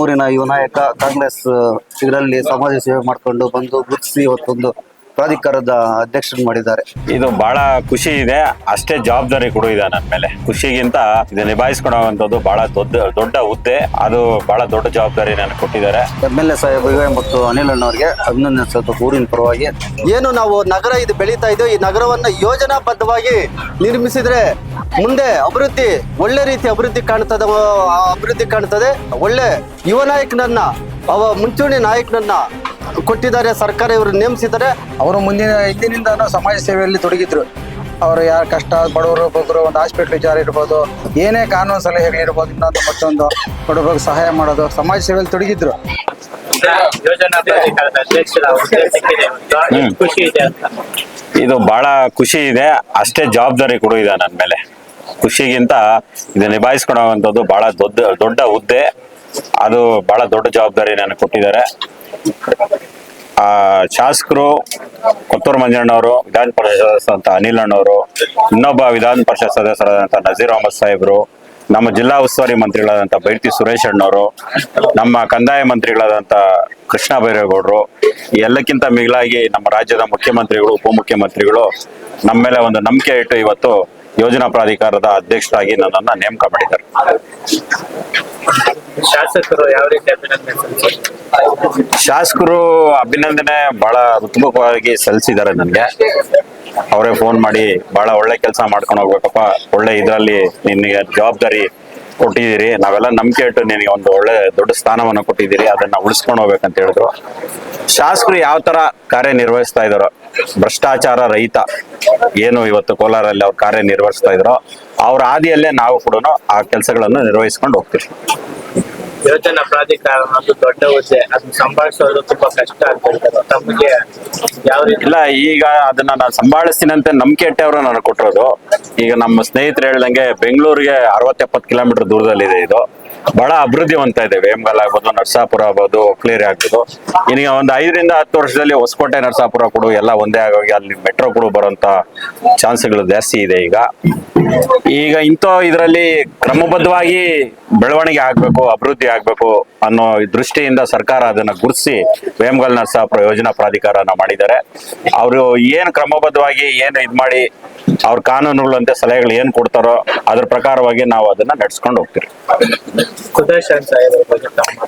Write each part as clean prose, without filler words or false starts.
ನಮ್ಮೂರಿನ ಯುವ ನಾಯಕ ಕಾಂಗ್ರೆಸ್ ಇದರಲ್ಲಿ ಸಮಾಜ ಸೇವೆ ಮಾಡ್ಕೊಂಡು ಬಂದು ಗುರುತಿಸಿ ಇವತ್ತೊಂದು ಪ್ರಾಧಿಕಾರದ ಅಧ್ಯಕ್ಷರು ಮಾಡಿದ್ದಾರೆ. ಇದು ಬಹಳ ಖುಷಿ ಇದೆ, ಅಷ್ಟೇ ಜವಾಬ್ದಾರಿ ಕೂಡ ಇದೆ ನನ್ನ ಮೇಲೆ. ಖುಷಿಗಿಂತ ಇದು ನಿಭಾಯಿಸ್ಕೊಳ್ಳುವಂಥದ್ದು ಬಹಳ ದೊಡ್ಡ ಹುದ್ದೆ, ಅದು ಬಹಳ ದೊಡ್ಡ ಜವಾಬ್ದಾರಿ ನನಗೆ ಕೊಟ್ಟಿದ್ದಾರೆ. MLA ಸಾಹೇಬರಿಗೆ ಮತ್ತು ಅನಿಲ್ ಅಣ್ಣವ್ರಿಗೆ ಅಭಿನಂದನೆ ಸಲ್ಲಿಸಬೇಕು ಊರಿನ ಪರವಾಗಿ. ಏನು ನಾವು ನಗರ ಇದು ಬೆಳೀತಾ ಇದ್ದೇವೆ, ಈ ನಗರವನ್ನ ಯೋಜನಾಬದ್ಧವಾಗಿ ನಿರ್ಮಿಸಿದ್ರೆ ಮುಂದೆ ಅಭಿವೃದ್ಧಿ ಒಳ್ಳೆ ರೀತಿ ಅಭಿವೃದ್ಧಿ ಕಾಣ್ತದೆ. ಒಳ್ಳೆ ಯುವ ನಾಯಕನನ್ನ ಮುಂಚೂಣಿ ನಾಯಕನನ್ನ ಕೊಟ್ಟಿದ್ದಾರೆ, ಸರ್ಕಾರ ಇವರು ನೇಮಿಸಿದ್ದಾರೆ. ಅವರು ಹಿಂದಿನಿಂದ ಸಮಾಜ ಸೇವೆಯಲ್ಲಿ ತೊಡಗಿದ್ರು. ಅವರು ಯಾರು ಕಷ್ಟ ಬಡವರು ಬಗ್ಗರು ಒಂದು ಹಾಸ್ಪಿಟ್ಲ್ ವಿಚಾರ ಇರ್ಬೋದು, ಏನೇ ಕಾನೂನು ಸಲಹೆಗಳಿರ್ಬೋದು, ಇನ್ನೊಂದು ಮತ್ತೊಂದು ಬಡವರಿಗೆ ಸಹಾಯ ಮಾಡೋದು, ಸಮಾಜ ಸೇವೆಯಲ್ಲಿ ತೊಡಗಿದ್ರು. ಇದು ಬಹಳ ಖುಷಿ ಇದೆ, ಅಷ್ಟೇ ಜವಾಬ್ದಾರಿ ಕೂಡ ಇದೆ ನನ್ನ ಮೇಲೆ. ಖುಷಿಗಿಂತ ಇದು ನಿಭಾಯಿಸ್ಕೊಳ್ಳುವಂಥದ್ದು ಬಹಳ ದೊಡ್ಡ ಹುದ್ದೆ, ಅದು ಬಹಳ ದೊಡ್ಡ ಜವಾಬ್ದಾರಿ ನನಗೆ ಕೊಟ್ಟಿದ್ದಾರೆ. ಶಾಸಕರು ಕೊತ್ತೂರು ಮಂಜಣ್ಣವರು, ವಿಧಾನ ಪರಿಷತ್ ಸದಸ್ಯರಂತ ಅನಿಲ್ ಅಣ್ಣವರು, ಇನ್ನೊಬ್ಬ ವಿಧಾನ ಪರಿಷತ್ ಸದಸ್ಯರಾದಂಥ ನಜೀರ್ ಅಹಮದ್ ಸಾಹೇಬರು, ನಮ್ಮ ಜಿಲ್ಲಾ ಉಸ್ತುವಾರಿ ಮಂತ್ರಿಗಳಾದಂಥ ಬೈರತಿ ಸುರೇಶ್ ಅಣ್ಣವರು, ನಮ್ಮ ಕಂದಾಯ ಮಂತ್ರಿಗಳಾದಂಥ ಕೃಷ್ಣ ಬೈರೇಗೌಡರು, ಎಲ್ಲಕ್ಕಿಂತ ಮಿಗಿಲಾಗಿ ನಮ್ಮ ರಾಜ್ಯದ ಮುಖ್ಯಮಂತ್ರಿಗಳು, ಉಪಮುಖ್ಯಮಂತ್ರಿಗಳು ನಮ್ಮ ಮೇಲೆ ಒಂದು ನಂಬಿಕೆ ಇಟ್ಟು ಇವತ್ತು ಯೋಜನಾ ಪ್ರಾಧಿಕಾರದ ಅಧ್ಯಕ್ಷರಾಗಿ ನನ್ನನ್ನು ನೇಮಕ ಮಾಡಿದ್ದಾರೆ. ಶಾಸಕರು ಯಾವ ರೀತಿ ಅಭಿನಂದನೆ? ಶಾಸಕರು ಅಭಿನಂದನೆ ಬಹಳ ಉತ್ತಮವಾಗಿ ಸಲ್ಲಿಸಿದ್ದಾರೆ ನನಗೆ. ಅವರೇ ಫೋನ್ ಮಾಡಿ ಬಹಳ ಒಳ್ಳೆ ಕೆಲಸ ಮಾಡ್ಕೊಂಡು ಹೋಗ್ಬೇಕಪ್ಪ, ಒಳ್ಳೆ ಇದರಲ್ಲಿ ನಿನಗೆ ಜವಾಬ್ದಾರಿ ಕೊಟ್ಟಿದ್ದೀರಿ, ನಾವೆಲ್ಲ ನಂಬಿಕೆ ಇಟ್ಟು ನಿನಗೆ ಒಂದು ಒಳ್ಳೆ ದೊಡ್ಡ ಸ್ಥಾನವನ್ನು ಕೊಟ್ಟಿದ್ದೀರಿ, ಅದನ್ನ ಉಳಿಸ್ಕೊಂಡು ಹೋಗ್ಬೇಕಂತ ಹೇಳಿದ್ರು. ಶಾಸಕರು ಯಾವ ತರ ಕಾರ್ಯನಿರ್ವಹಿಸ್ತಾ ಇದಾರೋ, ಭ್ರಷ್ಟಾಚಾರ ರಹಿತ ಏನು ಇವತ್ತು ಕೋಲಾರಲ್ಲಿ ಅವ್ರು ಕಾರ್ಯನಿರ್ವಹಿಸ್ತಾ ಇದ್ರು, ಅವ್ರ ಹಾದಿಯಲ್ಲೇ ನಾವು ಕೂಡ ಆ ಕೆಲಸಗಳನ್ನು ನಿರ್ವಹಿಸ್ಕೊಂಡು ಹೋಗ್ತೀವಿ. ಯೋಜನಾ ಪ್ರಾಧಿಕಾರ ಒಂದು ದೊಡ್ಡ ಹುದ್ದೆ, ಅದನ್ನ ಸಂಭಾಳಿಸೋದು ತುಂಬಾ ಕಷ್ಟ ಆಗ್ತಿರ್ತದೆ. ತಮಗೆ ಯಾವ ರೀತಿ? ಇಲ್ಲ, ಈಗ ಅದನ್ನ ನಾನು ಸಂಭಾಳಿಸ್ತೀನಿ ಅಂತ ನಂಬಿಕೆ ಇಟ್ಟವರು ನನಗೆ ಕೊಟ್ಟಿರೋದು. ಈಗ ನಮ್ಮ ಸ್ನೇಹಿತರು ಹೇಳ್ದಂಗೆ ಬೆಂಗಳೂರಿಗೆ 60-70 ಕಿಲೋಮೀಟರ್ ದೂರದಲ್ಲಿದೆ ಇದು. ಬಹಳ ಅಭಿವೃದ್ಧಿವಂತ ಇದೆ. ವೇಮಗಲ್ ಆಗ್ಬೋದು, ನರಸಾಪುರ ಆಗ್ಬೋದು, ಒಕ್ಲೇರಿ ಆಗ್ಬೋದು. ಈಗ ಒಂದು 5-10 ವರ್ಷದಲ್ಲಿ ಹೊಸಕೋಟೆ, ನರಸಾಪುರ ಕೂಡ ಎಲ್ಲ ಒಂದೇ ಆಗೋಗಿ ಅಲ್ಲಿ ಮೆಟ್ರೋ ಕೂಡ ಬರುವಂತ ಚಾನ್ಸ್ಗಳು ಜಾಸ್ತಿ ಇದೆ. ಈಗ ಇಂಥ ಇದರಲ್ಲಿ ಕ್ರಮಬದ್ಧವಾಗಿ ಬೆಳವಣಿಗೆ ಆಗ್ಬೇಕು, ಅಭಿವೃದ್ಧಿ ಆಗ್ಬೇಕು ಅನ್ನೋ ದೃಷ್ಟಿಯಿಂದ ಸರ್ಕಾರ ಅದನ್ನ ಗುರುತಿಸಿ ವೇಮಗಲ್ ನರಸಾಪುರ ಯೋಜನಾ ಪ್ರಾಧಿಕಾರನ ಮಾಡಿದ್ದಾರೆ. ಅವರು ಏನು ಕ್ರಮಬದ್ಧವಾಗಿ ಏನು ಇದ್ ಮಾಡಿ ಅವ್ರ ಕಾನೂನುಗಳಂತೆ ಸಲಹೆಗಳು ಏನ್ ಕೊಡ್ತಾರೋ ಅದ್ರ ಪ್ರಕಾರವಾಗಿ ನಾವು ಅದನ್ನ ನಡ್ಸ್ಕೊಂಡು ಹೋಗ್ತೀವಿ.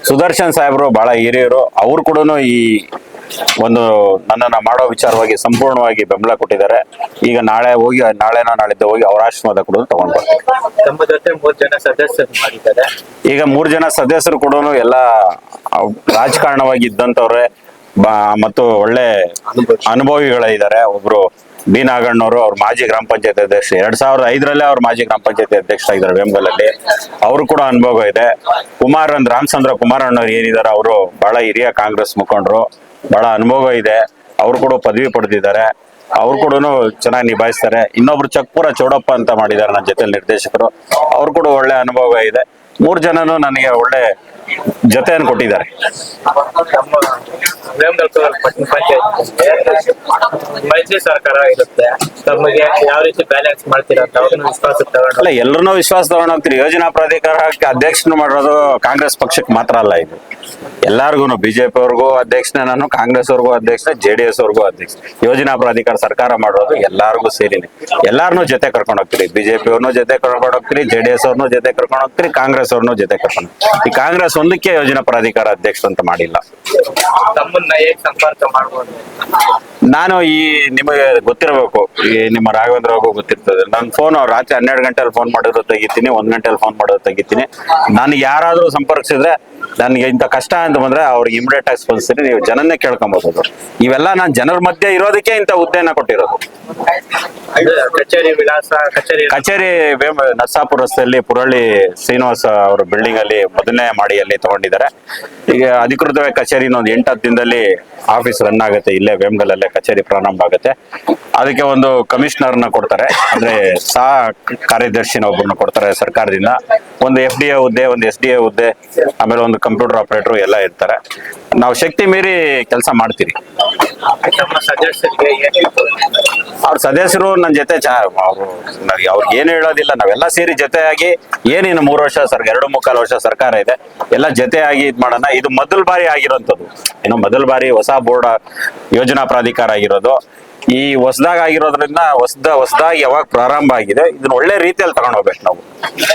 ಸುದರ್ಶನ್ ಸಾಹೇಬರು ಬಹಳ ಹಿರಿಯರು, ಅವ್ರು ಕೂಡ ಈ ಒಂದು ನನ್ನನ್ನ ಮಾಡೋ ವಿಚಾರವಾಗಿ ಸಂಪೂರ್ಣವಾಗಿ ಬೆಂಬಲ ಕೊಟ್ಟಿದ್ದಾರೆ. ಈಗ ನಾಳಿದ್ದು ಹೋಗಿ ಅವರ ಆಶ್ರಮದ ಕೂಡ ತಗೊಂಡು ಬರ್ತೀವಿ. 3 ಜನ ಸದಸ್ಯರು ಮಾಡಿದ್ದಾರೆ. ಈಗ 3 ಜನ ಸದಸ್ಯರು ಕೂಡ ಎಲ್ಲ ರಾಜಕಾರಣವಾಗಿ ಇದ್ದಂತವ್ರೆ ಮತ್ತು ಒಳ್ಳೆ ಅನುಭವಿಗಳಿದ್ದಾರೆ. ಒಬ್ರು ಬಿ ನಾಗಣ್ಣವರು, ಅವ್ರ ಮಾಜಿ ಗ್ರಾಮ ಪಂಚಾಯತ್ ಅಧ್ಯಕ್ಷ, 2005ರಲ್ಲೇ ಅವ್ರ ಮಾಜಿ ಗ್ರಾಮ ಪಂಚಾಯತ್ ಅಧ್ಯಕ್ಷರಾಗಿದ್ದಾರೆ ವೇಮಗಲಲ್ಲಿ, ಅವರು ಕೂಡ ಅನುಭವ ಇದೆ. ರಾಮಚಂದ್ರ ಕುಮಾರಣ್ಣವ್ರು ಏನಿದ್ದಾರೆ, ಅವರು ಬಹಳ ಹಿರಿಯ ಕಾಂಗ್ರೆಸ್ ಮುಖಂಡರು, ಬಹಳ ಅನುಭವ ಇದೆ. ಅವರು ಕೂಡ ಪದವಿ ಪಡೆದಿದ್ದಾರೆ, ಅವ್ರು ಕೂಡ ಚೆನ್ನಾಗಿ ನಿಭಾಯಿಸ್ತಾರೆ. ಇನ್ನೊಬ್ರು ಚಕ್ಪುರ ಚೌಡಪ್ಪ ಅಂತ ಮಾಡಿದ್ದಾರೆ ನನ್ನ ಜೊತೆ ನಿರ್ದೇಶಕರು, ಅವ್ರು ಕೂಡ ಒಳ್ಳೆ ಅನುಭವ ಇದೆ. 3 ಜನನು ನನಗೆ ಒಳ್ಳೆ ಜೊತೆಯನ್ನು ಕೊಟ್ಟಿದ್ದಾರೆ. ಮೈತ್ರಿ ಸರ್ಕಾರ ಇರುತ್ತೆ, ತಮಗೆ ಯಾವ ರೀತಿ ಬ್ಯಾಲೆನ್ಸ್ ಮಾಡ್ತೀರಾ ಅಂತ ಅವ್ರನ್ನ ವಿಶ್ವಾಸ ತಗೊಂಡು? ಅಲ್ಲ, ಎಲ್ಲರನ್ನೂ ವಿಶ್ವಾಸ ತಗೊಂಡು ಹೋಗ್ತೀರಿ. ಯೋಜನಾ ಪ್ರಾಧಿಕಾರಕ್ಕೆ ಅಧ್ಯಕ್ಷನ ಮಾಡೋದು ಕಾಂಗ್ರೆಸ್ ಪಕ್ಷಕ್ಕೆ ಮಾತ್ರ ಅಲ್ಲ, ಇದು ಎಲ್ಲಾರ್ಗು, ಬಿಜೆಪಿ ಅವ್ರಿಗೂ ಅಧ್ಯಕ್ಷನೇ ನಾನು, ಕಾಂಗ್ರೆಸ್ ಅವ್ರಿಗೂ ಅಧ್ಯಕ್ಷನೇ, JDS ಅವ್ರಿಗೂ ಅಧ್ಯಕ್ಷ. ಯೋಜನಾ ಪ್ರಾಧಿಕಾರ ಸರ್ಕಾರ ಮಾಡೋದು ಎಲ್ಲಾರ್ಗು ಸೇರಿನಿ. ಎಲ್ಲಾರನ್ನೂ ಜೊತೆ ಕರ್ಕೊಂಡು ಹೋಗ್ತೀರಿ. ಬಿಜೆಪಿ ಅವ್ರನ್ನೂ ಜೊತೆ ಕರ್ಕೊಂಡು ಹೋಗ್ತೀರಿ, JDS ಅವ್ರನ್ನೂ ಜೊತೆ ಕರ್ಕೊಂಡು ಹೋಗ್ತೀರಿ, ಕಾಂಗ್ರೆಸ್ ಅವ್ರನ್ನೂ ಜೊತೆ ಕರ್ಕೊಂಡು. ಈ ಕಾಂಗ್ರೆಸ್ ಒಂದಕ್ಕೆ ಯೋಜನಾ ಪ್ರಾಧಿಕಾರ ಅಧ್ಯಕ್ಷ ಅಂತ ಮಾಡಿಲ್ಲ. ತಮ್ಮನ್ನ ಹೇಗೆ ಸಂಪರ್ಕ ಮಾಡ್ಬೋದು? ನಾನು ನಿಮಗೆ ಗೊತ್ತಿರಬೇಕು, ನಿಮ್ಮ ರಾಘವೇಂದ್ರ ಅವ್ರಿಗೂ ಗೊತ್ತಿರ್ತದೆ. ನನ್ನ ಫೋನ್ ರಾತ್ರಿ 12 ಗಂಟೆಯಲ್ಲಿ ಫೋನ್ ಮಾಡಿದ್ರು ತೆಗಿತೀನಿ, 1 ಗಂಟೆಯಲ್ಲಿ ಫೋನ್ ಮಾಡಿದ್ರು ತೆಗಿತೀನಿ. ನನಗೆ ಯಾರಾದ್ರೂ ಸಂಪರ್ಕಿಸಿದ್ರೆ, ನನಗೆ ಇಂಥ ಕಷ್ಟ ಅಂತ ಬಂದ್ರೆ ಅವ್ರಿಗೆ ಇಮಿಡಿಯೇಟ್ ಆಗಿ ಸ್ಪಂದಿಸ್ತೀನಿ. ನೀವು ಜನನ್ನೇ ಕೇಳ್ಕೊಬಹುದು. ಇವೆಲ್ಲ ನಾನು ಜನರ ಮಧ್ಯೆ ಇರೋದಕ್ಕೆ ಇಂಥ ಹುದ್ದೆನ ಕೊಟ್ಟಿರೋದು. ಕಚೇರಿ ನರಸಾಪುರ ರಸ್ತೆಯಲ್ಲಿ ಪುರಳ್ಳಿ ಶ್ರೀನಿವಾಸ ಅವರ ಬಿಲ್ಡಿಂಗ್ ಅಲ್ಲಿ 1ನೇ ಮಹಡಿಯಲ್ಲಿ ತಗೊಂಡಿದ್ದಾರೆ. ಈಗ ಅಧಿಕೃತವಾಗಿ ಕಚೇರಿ ಒಂದು 8-10 ದಿನದಲ್ಲಿ ಆಫೀಸ್ ರನ್ ಆಗುತ್ತೆ. ಇಲ್ಲೇ ವೇಮಗಲಲ್ಲೇ ಕಚೇರಿ ಪ್ರಾರಂಭ ಆಗುತ್ತೆ. ಅದಕ್ಕೆ ಒಂದು ಕಮಿಷನರ್ನ ಕೊಡ್ತಾರೆ, ಅಂದ್ರೆ ಸಹ ಕಾರ್ಯದರ್ಶಿನ ಒಬ್ಬರನ್ನ ಕೊಡ್ತಾರೆ ಸರ್ಕಾರದಿಂದ. ಒಂದು FDA ಹುದ್ದೆ, ಒಂದು SDA ಹುದ್ದೆ, ಆಮೇಲೆ ಒಂದು ಕಂಪ್ಯೂಟರ್ ಆಪರೇಟರ್ ಎಲ್ಲ ಇರ್ತಾರೆ. ನಾವು ಶಕ್ತಿ ಮೀರಿ ಕೆಲಸ ಮಾಡ್ತೀರಿ. ಅವ್ರ ಸದಸ್ಯರು ನನ್ನ ಜೊತೆ ಅವರು ಅವ್ರಿಗೆ ಏನು ಹೇಳೋದಿಲ್ಲ, ನಾವೆಲ್ಲ ಸೇರಿ ಜೊತೆಯಾಗಿ ಏನಿನ್ನು 3 ವರ್ಷ 2.25 ವರ್ಷ ಸರ್ಕಾರ ಇದೆ, ಎಲ್ಲ ಜೊತೆಯಾಗಿ ಇದ್ ಮಾಡೋಣ. ಇದು ಮೊದಲ ಬಾರಿ ಆಗಿರೋಂಥದ್ದು, ಇನ್ನು ಮೊದಲ ಬಾರಿ ಹೊಸ ಬೋರ್ಡ್ ಯೋಜನಾ ಪ್ರಾಧಿಕಾರ ಆಗಿರೋದು. ಈ ಹೊಸದಾಗಿರೋದ್ರಿಂದ ಹೊಸದಾಗಿ ಯಾವಾಗ ಪ್ರಾರಂಭ ಆಗಿದೆ, ಇದನ್ನ ಒಳ್ಳೆ ರೀತಿಯಲ್ಲಿ ತಗೊಂಡು ಹೋಗ್ಬೇಕು ನಾವು.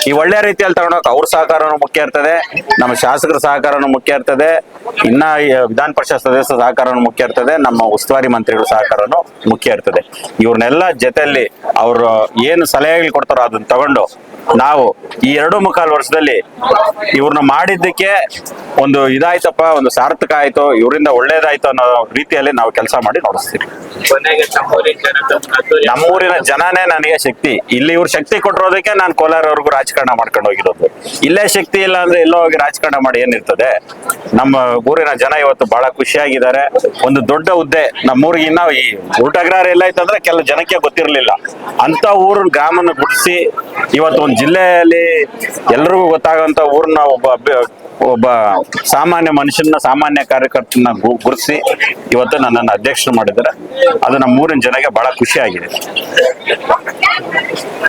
ಈ ಒಳ್ಳೆ ರೀತಿಯಲ್ಲಿ ತಗೊಂಡೋಗಿ ಅವ್ರ ಸಹಕಾರನೂ ಮುಖ್ಯ ಇರ್ತದೆ, ನಮ್ಮ ಶಾಸಕರ ಸಹಕಾರನೂ ಮುಖ್ಯ ಇರ್ತದೆ, ಇನ್ನ ವಿಧಾನ ಪರಿಷತ್ ಸದಸ್ಯರ ಸಹಕಾರನೂ ಮುಖ್ಯ ಇರ್ತದೆ, ನಮ್ಮ ಉಸ್ತುವಾರಿ ಮಂತ್ರಿಗಳ ಸಹಕಾರನೂ ಮುಖ್ಯ ಇರ್ತದೆ. ಇವ್ರನ್ನೆಲ್ಲ ಜೊತೆಯಲ್ಲಿ ಅವ್ರು ಏನು ಸಲಹೆಗಳು ಕೊಡ್ತಾರೋ ಅದನ್ನ ತಗೊಂಡು ನಾವು ಈ 2.25 ವರ್ಷದಲ್ಲಿ ಇವ್ರನ್ನ ಮಾಡಿದ್ದಕ್ಕೆ ಒಂದು ಇದಾಯ್ತಪ್ಪ, ಒಂದು ಸಾರ್ಥಕ ಆಯ್ತು, ಇವರಿಂದ ಒಳ್ಳೇದಾಯ್ತು ಅನ್ನೋ ರೀತಿಯಲ್ಲಿ ನಾವು ಕೆಲಸ ಮಾಡಿ ನೋಡಿಸ್ತೀವಿ. ಕೊನೆಗೆ ನಮ್ಮೂರಿನ ಜನನೇ ನನಗೆ ಶಕ್ತಿ. ಇಲ್ಲಿ ಇವ್ರು ಶಕ್ತಿ ಕೊಟ್ಟಿರೋದಕ್ಕೆ ನಾನು ಕೋಲಾರವರೆಗೂ ರಾಜಕಾರಣ ಮಾಡ್ಕೊಂಡು ಹೋಗಿರೋದು. ಇಲ್ಲೇ ಶಕ್ತಿ ಇಲ್ಲ ಅಂದ್ರೆ ಎಲ್ಲೋ ಹೋಗಿ ರಾಜಕಾರಣ ಮಾಡಿ ಏನಿರ್ತದೆ. ನಮ್ಮ ಊರಿನ ಜನ ಇವತ್ತು ಬಹಳ ಖುಷಿಯಾಗಿದ್ದಾರೆ. ಒಂದು ದೊಡ್ಡ ಹುದ್ದೆ ನಮ್ಮೂರಿಗೆ, ಇನ್ನ ಈ ಊಟಗ್ರಹ ಎಲ್ಲ ಐತಂದ್ರೆ ಕೆಲವು ಜನಕ್ಕೆ ಗೊತ್ತಿರಲಿಲ್ಲ, ಅಂತ ಊರು ಗ್ರಾಮನ ಗುಡಿಸಿ ಇವತ್ತು ಒಂದು ಜಿಲ್ಲೆಯಲ್ಲಿ ಎಲ್ರಿಗೂ ಗೊತ್ತಾಗುವಂತ ಊರನ್ನ ಒಬ್ಬ ಸಾಮಾನ್ಯ ಮನುಷ್ಯನ, ಸಾಮಾನ್ಯ ಕಾರ್ಯಕರ್ತನ ಗುರುತಿಸಿ ಇವತ್ತು ನನ್ನನ್ನು ಅಧ್ಯಕ್ಷರು ಮಾಡಿದ್ದಾರೆ. ಅದು ನಮ್ಮ ಊರಿನ ಜನಕ್ಕೆ ಬಹಳ ಖುಷಿ ಆಗಿದೆ.